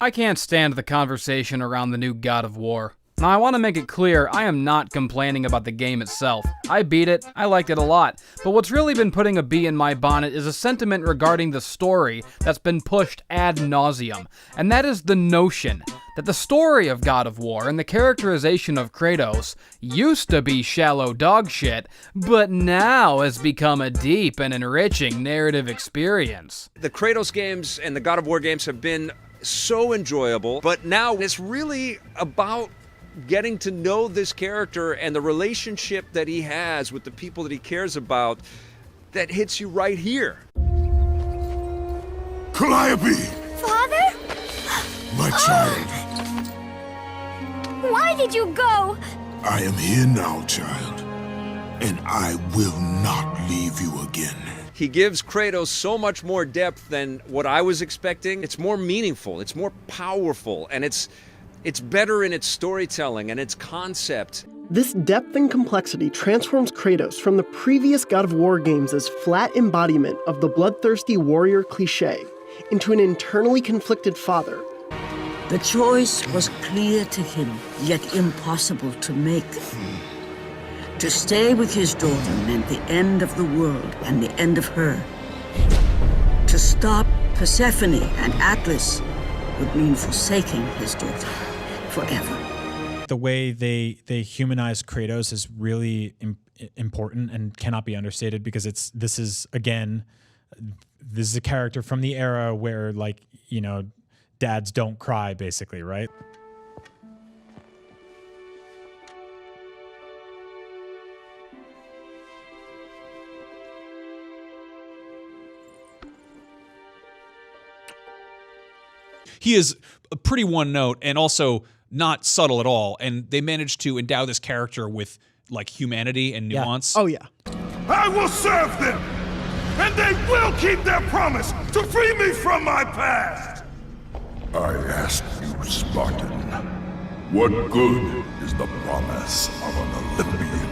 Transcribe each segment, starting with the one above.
I can't stand the conversation around the new God of War. Now, I want to make it clear, I am not complaining about the game itself. I beat it, I liked it a lot, but what's really been putting a bee in my bonnet is a sentiment regarding the story that's been pushed ad nauseum, and that is the notion that the story of God of War and the characterization of Kratos used to be shallow dog shit, but now has become a deep and enriching narrative experience. The Kratos games and the God of War games have been so enjoyable, but now it's really about getting to know this character and the relationship that he has with the people that he cares about that hits you right here. Calliope! Father? My child. Why did you go? I am here now, child. And I will not leave you again. He gives Kratos so much more depth than what I was expecting. It's more meaningful, it's more powerful, and it's better in its storytelling and its concept. This depth and complexity transforms Kratos from the previous God of War games' flat embodiment of the bloodthirsty warrior cliché into an internally conflicted father. The choice was clear to him, yet impossible to make. To stay with his daughter meant the end of the world and the end of her. To stop Persephone and Atlas would mean forsaking his daughter forever. The way they humanize Kratos is really important and cannot be understated, because this is a character from the era where, like, you know, dads don't cry, basically, right? He is pretty one note and also not subtle at all, and they managed to endow this character with like humanity and nuance. Yeah. Oh yeah. I will serve them, and they will keep their promise to free me from my past. I ask you, Spartan, what good is the promise of an Olympian?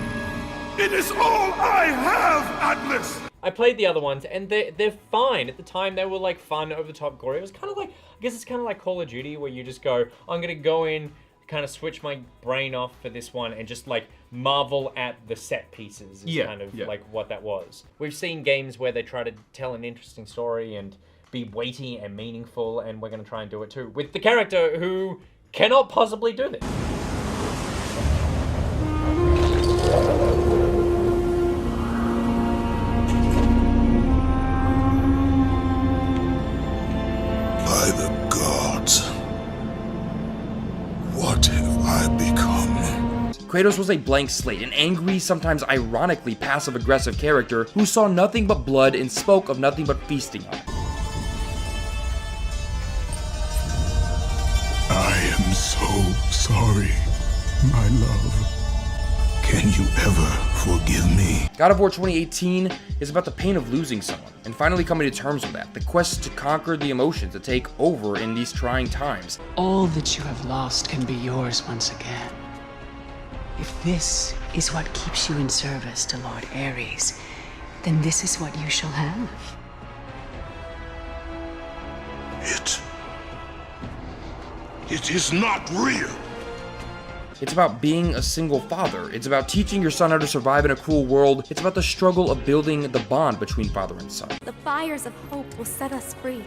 It is all I have, Atlas! I played the other ones, and they're fine. At the time, they were like fun, over the top, gory. It was kind of like, I guess it's kind of like Call of Duty, where you just go, I'm gonna go in, kind of switch my brain off for this one, and just like marvel at the set pieces. Is kind of like what that was. We've seen games where they try to tell an interesting story and be weighty and meaningful, and we're gonna try and do it too with the character who cannot possibly do this. By the gods, what have I become? Kratos was a blank slate, an angry, sometimes ironically passive-aggressive character who saw nothing but blood and spoke of nothing but feasting on it. I am so sorry, my love. Can you ever forgive me? God of War 2018 is about the pain of losing someone, and finally coming to terms with that, the quest to conquer the emotions that take over in these trying times. All that you have lost can be yours once again. If this is what keeps you in service to Lord Ares, then this is what you shall have. It is not real. It's about being a single father. It's about teaching your son how to survive in a cruel world. It's about the struggle of building the bond between father and son. The fires of hope will set us free.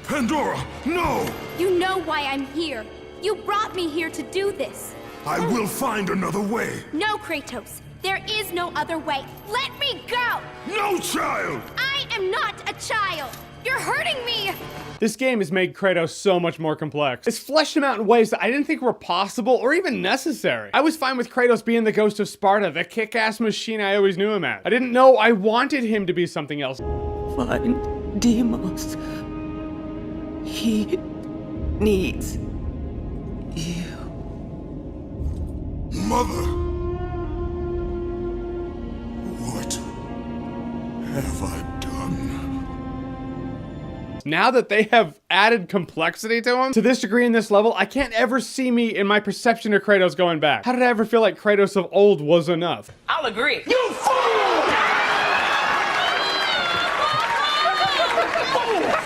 Pandora, no! You know why I'm here. You brought me here to do this. I will find another way. No, Kratos. There is no other way. Let me go! No, child! I am not a child! You're hurting me! This game has made Kratos so much more complex. It's fleshed him out in ways that I didn't think were possible or even necessary. I was fine with Kratos being the ghost of Sparta, the kick-ass machine I always knew him as. I didn't know I wanted him to be something else. Find Deimos. He needs you. Mother! What have I done? Now that they have added complexity to him, to this degree in this level, I can't ever see me in my perception of Kratos going back. How did I ever feel like Kratos of old was enough? I'll agree. You fool!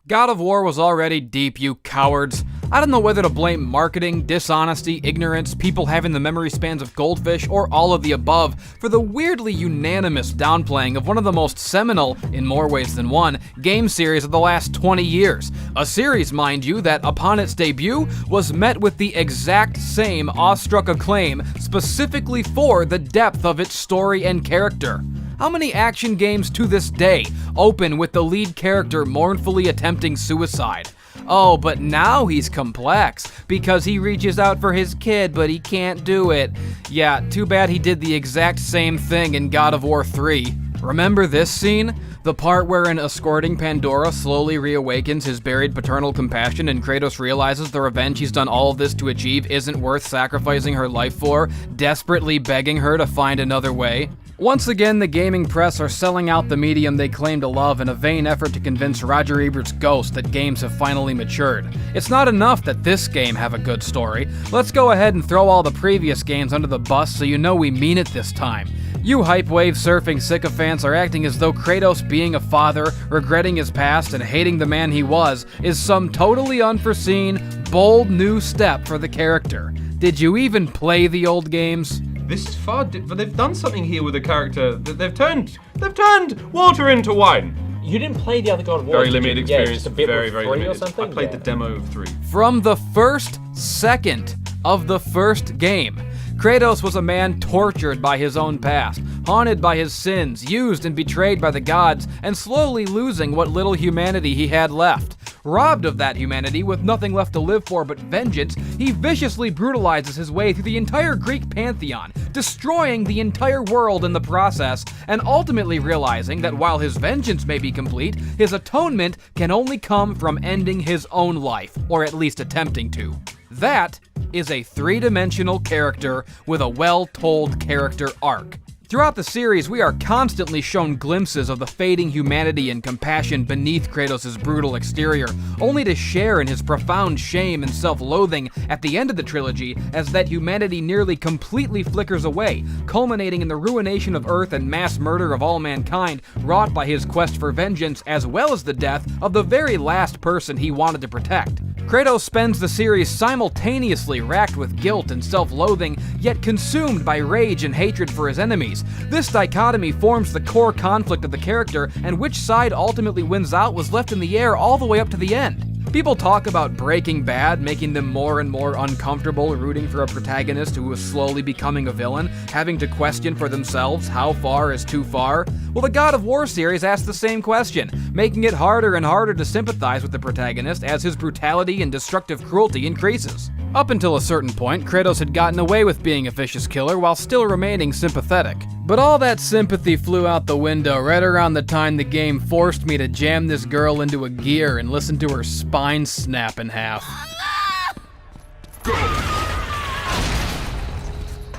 God of War was already deep, you cowards. I don't know whether to blame marketing, dishonesty, ignorance, people having the memory spans of goldfish, or all of the above for the weirdly unanimous downplaying of one of the most seminal, in more ways than one, game series of the last 20 years. A series, mind you, that upon its debut was met with the exact same awestruck acclaim specifically for the depth of its story and character. How many action games to this day open with the lead character mournfully attempting suicide? Oh, but now he's complex, because he reaches out for his kid, but he can't do it. Yeah, too bad he did the exact same thing in God of War 3. Remember this scene? The part wherein escorting Pandora slowly reawakens his buried paternal compassion and Kratos realizes the revenge he's done all of this to achieve isn't worth sacrificing her life for, desperately begging her to find another way? Once again, the gaming press are selling out the medium they claim to love in a vain effort to convince Roger Ebert's ghost that games have finally matured. It's not enough that this game have a good story. Let's go ahead and throw all the previous games under the bus so you know we mean it this time. You hype wave surfing sycophants are acting as though Kratos being a father, regretting his past, and hating the man he was is some totally unforeseen, bold new step for the character. Did you even play the old games? This is far, but they've done something here with the character. They've turned water into wine. You didn't play the other God of War. Very limited experience. Yeah, just a bit very limited. Or something? I played the demo of 3. From the first second of the first game, Kratos was a man tortured by his own past, haunted by his sins, used and betrayed by the gods, and slowly losing what little humanity he had left. Robbed of that humanity, with nothing left to live for but vengeance, he viciously brutalizes his way through the entire Greek pantheon, destroying the entire world in the process, and ultimately realizing that while his vengeance may be complete, his atonement can only come from ending his own life, or at least attempting to. That is a three-dimensional character with a well-told character arc. Throughout the series, we are constantly shown glimpses of the fading humanity and compassion beneath Kratos' brutal exterior, only to share in his profound shame and self-loathing at the end of the trilogy as that humanity nearly completely flickers away, culminating in the ruination of Earth and mass murder of all mankind wrought by his quest for vengeance, as well as the death of the very last person he wanted to protect. Kratos spends the series simultaneously racked with guilt and self-loathing, yet consumed by rage and hatred for his enemies. This dichotomy forms the core conflict of the character, and which side ultimately wins out was left in the air all the way up to the end. People talk about Breaking Bad making them more and more uncomfortable rooting for a protagonist who is slowly becoming a villain, having to question for themselves how far is too far. Well, the God of War series asks the same question, making it harder and harder to sympathize with the protagonist as his brutality and destructive cruelty increases. Up until a certain point, Kratos had gotten away with being a vicious killer while still remaining sympathetic. But all that sympathy flew out the window right around the time the game forced me to jam this girl into a gear and listen to her spine snap in half.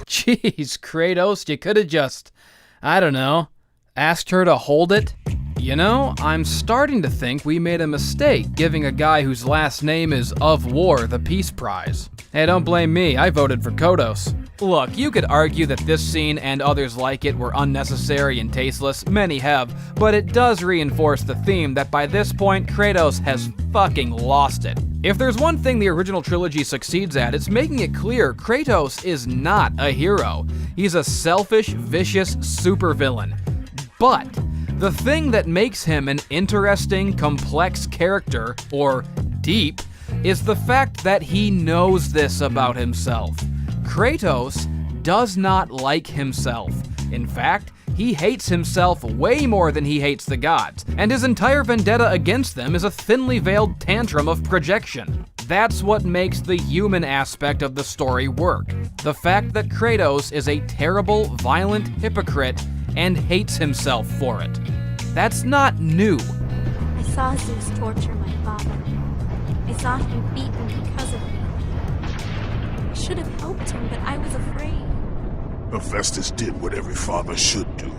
Jeez, Kratos, you could've just, I don't know, asked her to hold it? You know, I'm starting to think we made a mistake giving a guy whose last name is Of War the Peace Prize. Hey, don't blame me, I voted for Kodos. Look, you could argue that this scene and others like it were unnecessary and tasteless, many have, but it does reinforce the theme that by this point, Kratos has fucking lost it. If there's one thing the original trilogy succeeds at, it's making it clear Kratos is not a hero. He's a selfish, vicious supervillain. But the thing that makes him an interesting, complex character, or deep, is the fact that he knows this about himself. Kratos does not like himself. In fact, he hates himself way more than he hates the gods, and his entire vendetta against them is a thinly veiled tantrum of projection. That's what makes the human aspect of the story work. The fact that Kratos is a terrible, violent hypocrite and hates himself for it. That's not new. I saw Zeus torture my father. I saw him beaten because of me. I should have helped him, but I was afraid. Hephaestus did what every father should do.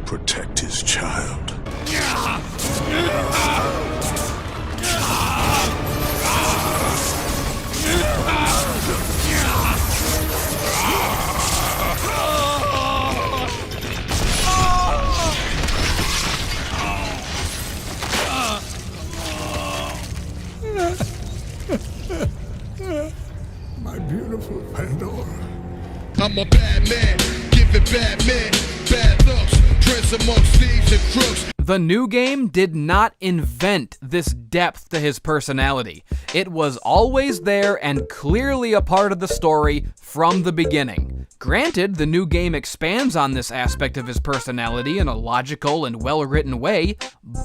Protect his child. beautiful, Pandora. I'm a bad man, giving bad men bad looks, prince amongst thieves and crooks. The new game did not invent this depth to his personality. It was always there and clearly a part of the story from the beginning. Granted, the new game expands on this aspect of his personality in a logical and well-written way,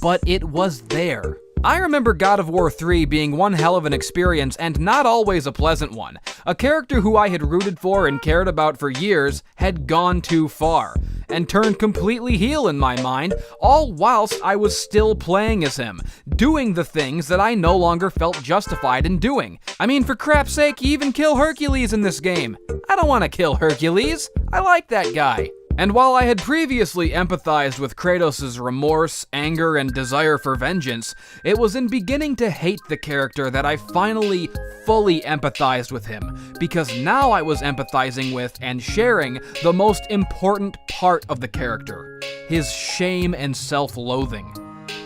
but it was there. I remember God of War 3 being one hell of an experience and not always a pleasant one. A character who I had rooted for and cared about for years had gone too far, and turned completely heel in my mind, all whilst I was still playing as him, doing the things that I no longer felt justified in doing. I mean, for crap's sake, you even kill Hercules in this game. I don't want to kill Hercules. I like that guy. And while I had previously empathized with Kratos' remorse, anger, and desire for vengeance, it was in beginning to hate the character that I finally fully empathized with him, because now I was empathizing with and sharing the most important part of the character, his shame and self-loathing.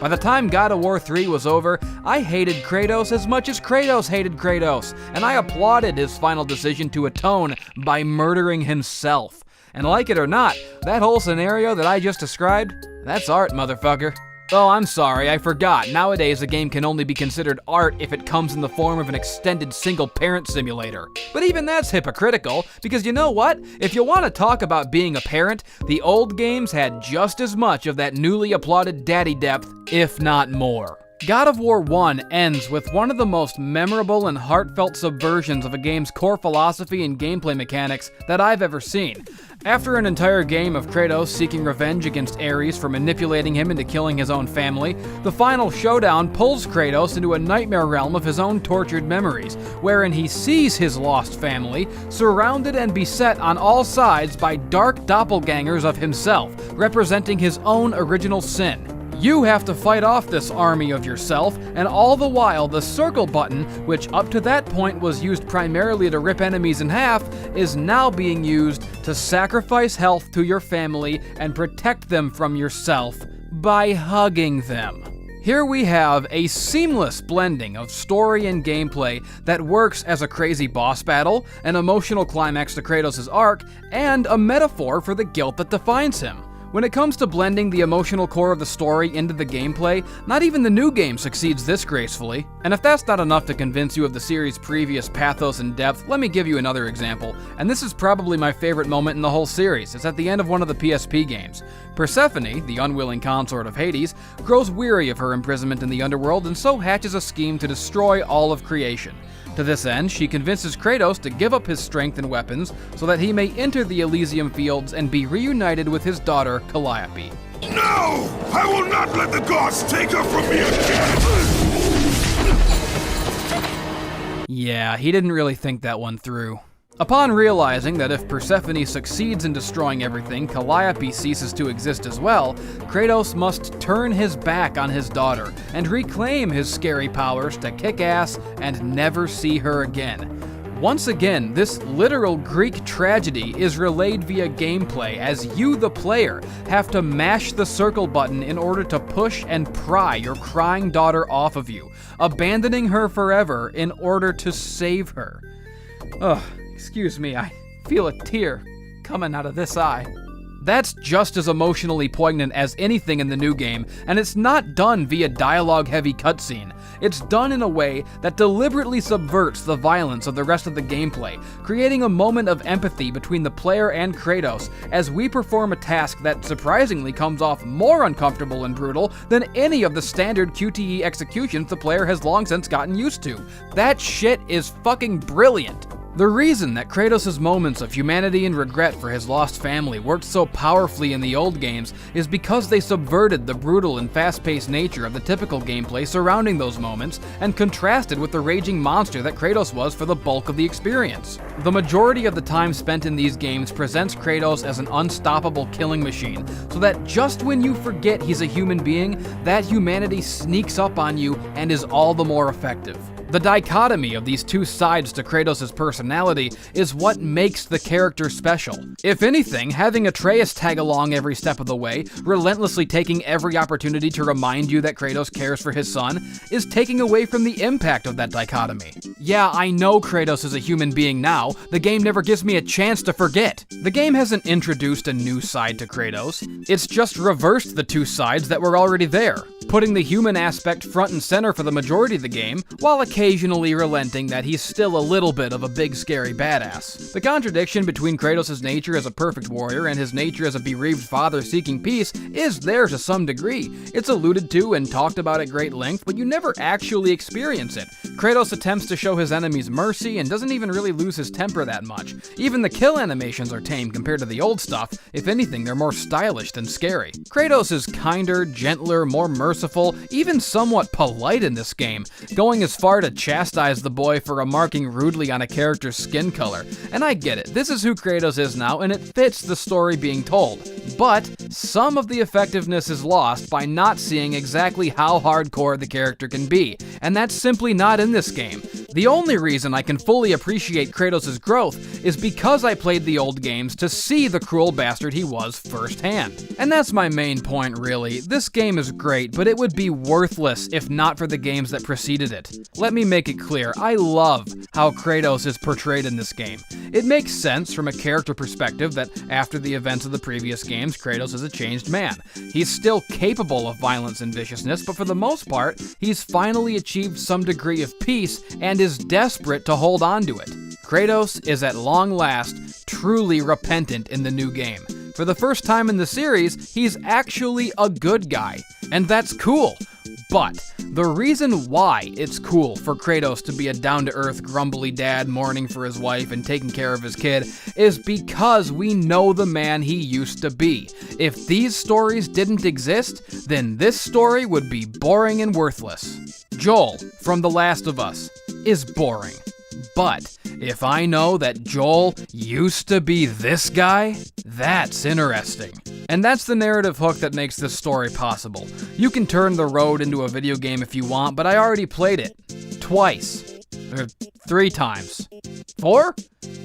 By the time God of War 3 was over, I hated Kratos as much as Kratos hated Kratos, and I applauded his final decision to atone by murdering himself. And like it or not, that whole scenario that I just described, that's art, motherfucker. Oh, I'm sorry, I forgot. Nowadays, a game can only be considered art if it comes in the form of an extended single-parent simulator. But even that's hypocritical, because you know what? If you want to talk about being a parent, the old games had just as much of that newly applauded daddy depth, if not more. God of War 1 ends with one of the most memorable and heartfelt subversions of a game's core philosophy and gameplay mechanics that I've ever seen. After an entire game of Kratos seeking revenge against Ares for manipulating him into killing his own family, the final showdown pulls Kratos into a nightmare realm of his own tortured memories, wherein he sees his lost family, surrounded and beset on all sides by dark doppelgangers of himself, representing his own original sin. You have to fight off this army of yourself, and all the while the circle button, which up to that point was used primarily to rip enemies in half, is now being used to sacrifice health to your family and protect them from yourself by hugging them. Here we have a seamless blending of story and gameplay that works as a crazy boss battle, an emotional climax to Kratos' arc, and a metaphor for the guilt that defines him. When it comes to blending the emotional core of the story into the gameplay, not even the new game succeeds this gracefully. And if that's not enough to convince you of the series' previous pathos and depth, let me give you another example. And this is probably my favorite moment in the whole series. It's at the end of one of the PSP games. Persephone, the unwilling consort of Hades, grows weary of her imprisonment in the underworld and so hatches a scheme to destroy all of creation. To this end, she convinces Kratos to give up his strength and weapons so that he may enter the Elysium Fields and be reunited with his daughter, Calliope. No! I will not let the gods take her from me again! Yeah, he didn't really think that one through. Upon realizing that if Persephone succeeds in destroying everything, Calliope ceases to exist as well, Kratos must turn his back on his daughter and reclaim his scary powers to kick ass and never see her again. Once again, this literal Greek tragedy is relayed via gameplay as you, the player, have to mash the circle button in order to push and pry your crying daughter off of you, abandoning her forever in order to save her. Ugh. Excuse me, I feel a tear coming out of this eye. That's just as emotionally poignant as anything in the new game, and it's not done via dialogue-heavy cutscene. It's done in a way that deliberately subverts the violence of the rest of the gameplay, creating a moment of empathy between the player and Kratos as we perform a task that surprisingly comes off more uncomfortable and brutal than any of the standard QTE executions the player has long since gotten used to. That shit is fucking brilliant. The reason that Kratos' moments of humanity and regret for his lost family worked so powerfully in the old games is because they subverted the brutal and fast-paced nature of the typical gameplay surrounding those moments and contrasted with the raging monster that Kratos was for the bulk of the experience. The majority of the time spent in these games presents Kratos as an unstoppable killing machine, so that just when you forget he's a human being, that humanity sneaks up on you and is all the more effective. The dichotomy of these two sides to Kratos' personality is what makes the character special. If anything, having Atreus tag along every step of the way, relentlessly taking every opportunity to remind you that Kratos cares for his son, is taking away from the impact of that dichotomy. Yeah, I know Kratos is a human being now. The game never gives me a chance to forget. The game hasn't introduced a new side to Kratos. It's just reversed the two sides that were already there, putting the human aspect front and center for the majority of the game, while occasionally relenting that he's still a little bit of a big scary badass. The contradiction between Kratos' nature as a perfect warrior and his nature as a bereaved father seeking peace is there to some degree. It's alluded to and talked about at great length, but you never actually experience it. Kratos attempts to show his enemies mercy and doesn't even really lose his temper that much. Even the kill animations are tame compared to the old stuff. If anything, they're more stylish than scary. Kratos is kinder, gentler, more merciful, even somewhat polite in this game, going as far to chastise the boy for remarking rudely on a character's skin color. And I get it, this is who Kratos is now, and it fits the story being told. But some of the effectiveness is lost by not seeing exactly how hardcore the character can be, and that's simply not in this game. The only reason I can fully appreciate Kratos' growth is because I played the old games to see the cruel bastard he was firsthand. And that's my main point, really. This game is great, but it would be worthless if not for the games that preceded it. Let me make it clear, I love how Kratos is portrayed in this game. It makes sense from a character perspective that after the events of the previous games, Kratos is a changed man. He's still capable of violence and viciousness, but for the most part, he's finally achieved some degree of peace and is desperate to hold on to it. Kratos is at long last truly repentant in the new game. For the first time in the series, he's actually a good guy, and that's cool. But the reason why it's cool for Kratos to be a down-to-earth, grumbly dad mourning for his wife and taking care of his kid is because we know the man he used to be. If these stories didn't exist, then this story would be boring and worthless. Joel from The Last of Us is boring. But if I know that Joel used to be this guy, that's interesting. And that's the narrative hook that makes this story possible. You can turn The Road into a video game if you want, but I already played it. Twice. Or 3 times. 4?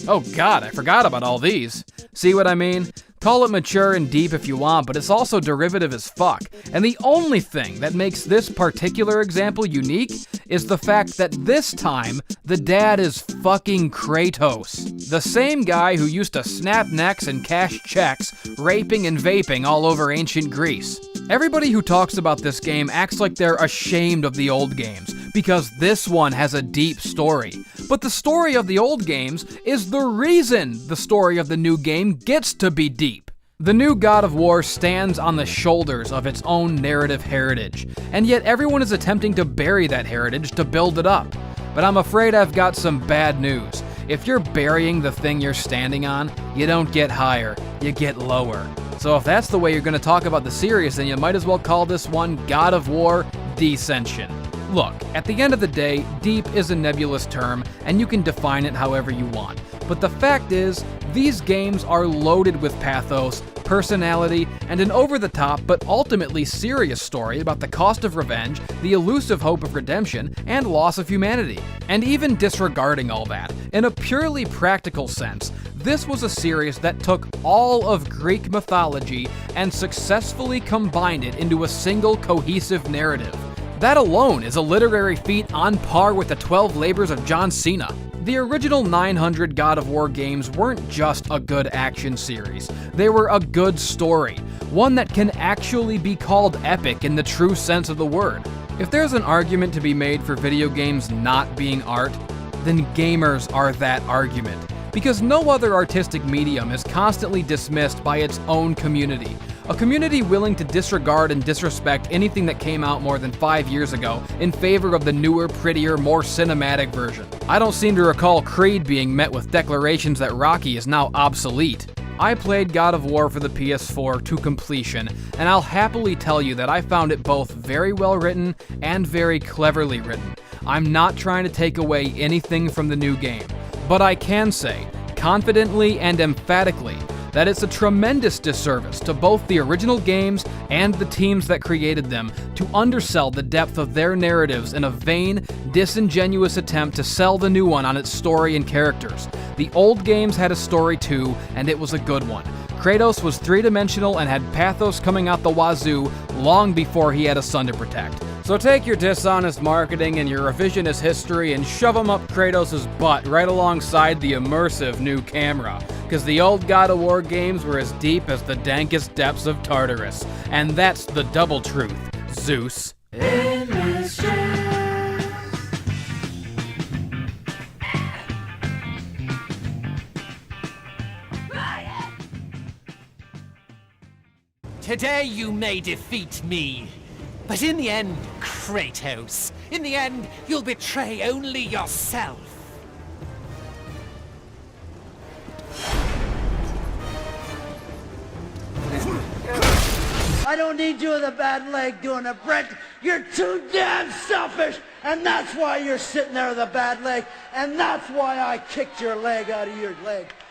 Oh god, I forgot about all these. See what I mean? Call it mature and deep if you want, but it's also derivative as fuck. And the only thing that makes this particular example unique is the fact that this time, the dad is fucking Kratos. The same guy who used to snap necks and cash checks, raping and vaping all over ancient Greece. Everybody who talks about this game acts like they're ashamed of the old games, because this one has a deep story. But the story of the old games is the reason the story of the new game gets to be deep. The new God of War stands on the shoulders of its own narrative heritage, and yet everyone is attempting to bury that heritage to build it up. But I'm afraid I've got some bad news. If you're burying the thing you're standing on, you don't get higher, you get lower. So if that's the way you're going to talk about the series, then you might as well call this one God of War Descension. Look, at the end of the day, deep is a nebulous term, and you can define it however you want. But the fact is, these games are loaded with pathos, personality, and an over-the-top but ultimately serious story about the cost of revenge, the elusive hope of redemption, and loss of humanity. And even disregarding all that, in a purely practical sense, this was a series that took all of Greek mythology and successfully combined it into a single cohesive narrative. That alone is a literary feat on par with the 12 labors of John Cena. The original 900 God of War games weren't just a good action series, they were a good story, one that can actually be called epic in the true sense of the word. If there's an argument to be made for video games not being art, then gamers are that argument, because no other artistic medium is constantly dismissed by its own community. A community willing to disregard and disrespect anything that came out more than 5 years ago in favor of the newer, prettier, more cinematic version. I don't seem to recall Creed being met with declarations that Rocky is now obsolete. I played God of War for the PS4 to completion, and I'll happily tell you that I found it both very well written and very cleverly written. I'm not trying to take away anything from the new game, but I can say, confidently and emphatically, that it's a tremendous disservice to both the original games and the teams that created them to undersell the depth of their narratives in a vain, disingenuous attempt to sell the new one on its story and characters. The old games had a story too, and it was a good one. Kratos was three-dimensional and had pathos coming out the wazoo long before he had a son to protect. So take your dishonest marketing and your revisionist history and shove them up Kratos' butt right alongside the immersive new camera. Because the old God of War games were as deep as the dankest depths of Tartarus. And that's the double truth, Zeus. Today you may defeat me, but in the end, Kratos, in the end, you'll betray only yourself. I don't need you with a bad leg doing it, Brent. You're too damn selfish, and that's why you're sitting there with a bad leg, and that's why I kicked your leg out of your leg.